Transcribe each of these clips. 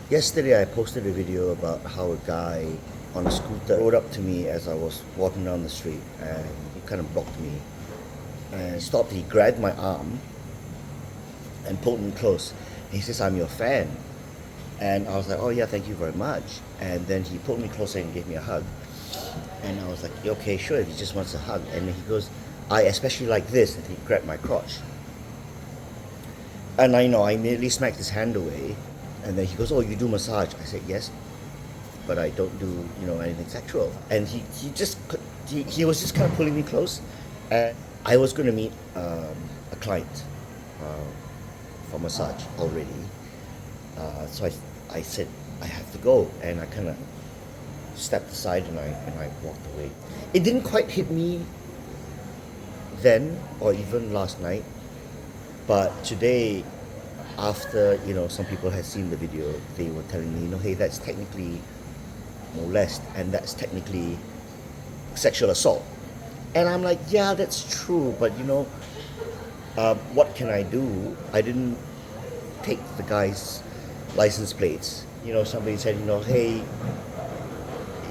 Yesterday I posted a video about how a guy on a scooter rode up to me as I was walking down the street, and he kind of blocked me and stopped. He grabbed my arm and pulled me close. He says, "I'm your fan." And I was like, "Oh yeah, thank you very much." And then he pulled me closer and gave me a hug. And I was like, "Okay, sure, if he just wants a hug." And then he goes, "I especially like this." And he grabbed my crotch. And I immediately smacked his hand away. And then he goes, "Oh, you do massage?" I said, "Yes, but I don't do, anything sexual." And he was just kind of pulling me close. And I was going to meet a client for massage already. So I said, "I have to go." And I kind of stepped aside and I walked away. It didn't quite hit me then or even last night, but today, after some people had seen the video, they were telling me, hey, that's technically molest and that's technically sexual assault. And I'm like, yeah, that's true, but what can I do? I didn't take the guy's license plates. Somebody said, hey,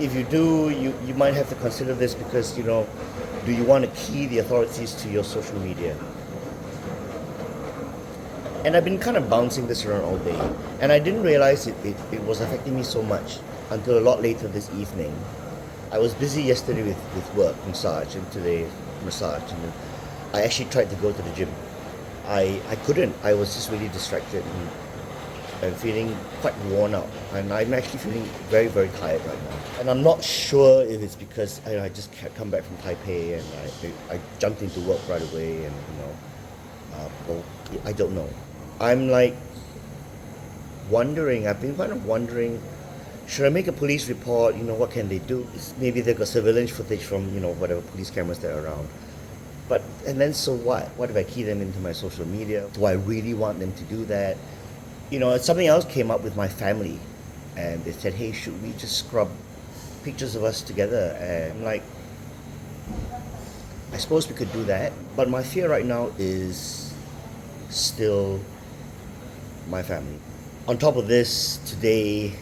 if you do, you might have to consider this because, do you want to key the authorities to your social media? And I've been kind of bouncing this around all day. And I didn't realize it was affecting me so much until a lot later this evening. I was busy yesterday with work, massage, and today massage. And I actually tried to go to the gym. I couldn't. I was just really distracted and feeling quite worn out. And I'm actually feeling very, very tired right now. And I'm not sure if it's because I just come back from Taipei and I jumped into work right away and, well, I don't know. I'm like wondering, I've been kind of wondering, should I make a police report? What can they do? Maybe they've got surveillance footage from, whatever police cameras that are around. And then so what? What if I key them into my social media? Do I really want them to do that? Something else came up with my family and they said, hey, should we just scrub pictures of us together? And I'm like, I suppose we could do that. But my fear right now is still my family. On top of this, today,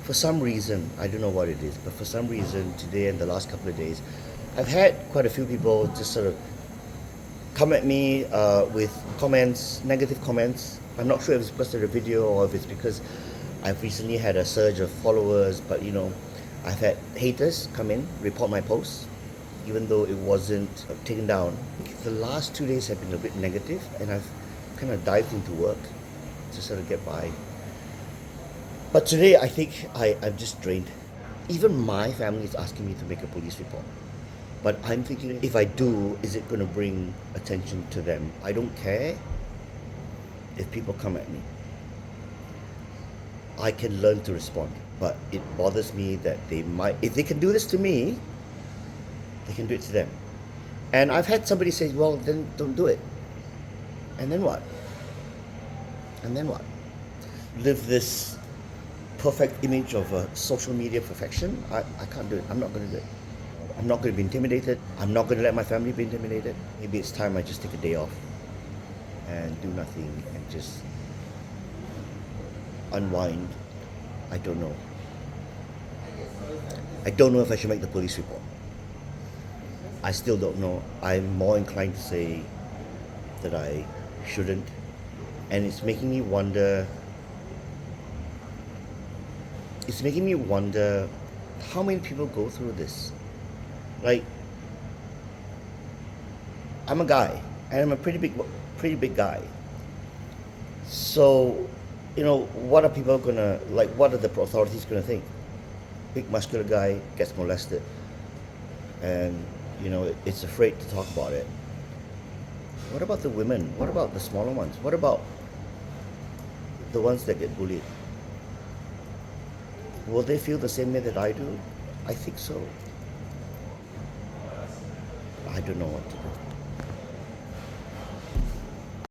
for some reason, I don't know what it is, but for some reason today and the last couple of days, I've had quite a few people just sort of come at me with comments, negative comments. I'm not sure if it's because of the video or if it's because I've recently had a surge of followers, but I've had haters come in, report my posts, even though it wasn't taken down. The last 2 days have been a bit negative, and I've kind of dived into work to sort of get by. But today, I think I'm just drained. Even my family is asking me to make a police report. But I'm thinking, if I do, is it going to bring attention to them? I don't care if people come at me. I can learn to respond. But it bothers me that they might, if they can do this to me, they can do it to them. And I've had somebody say, well, then don't do it. And then what? And then what? Live this perfect image of a social media perfection? I can't do it. I'm not going to do it. I'm not going to be intimidated. I'm not going to let my family be intimidated. Maybe it's time I just take a day off and do nothing and just unwind. I don't know. I don't know if I should make the police report. I still don't know. I'm more inclined to say that I shouldn't. And it's making me wonder how many people go through this. Like, I'm a guy, and I'm a pretty big guy. So, what are people gonna, like, what are the authorities gonna think? Big muscular guy gets molested, and, it's afraid to talk about it. What about the women? What about the smaller ones? What about the ones that get bullied? Will they feel the same way that I do? I think so. I don't know what to do.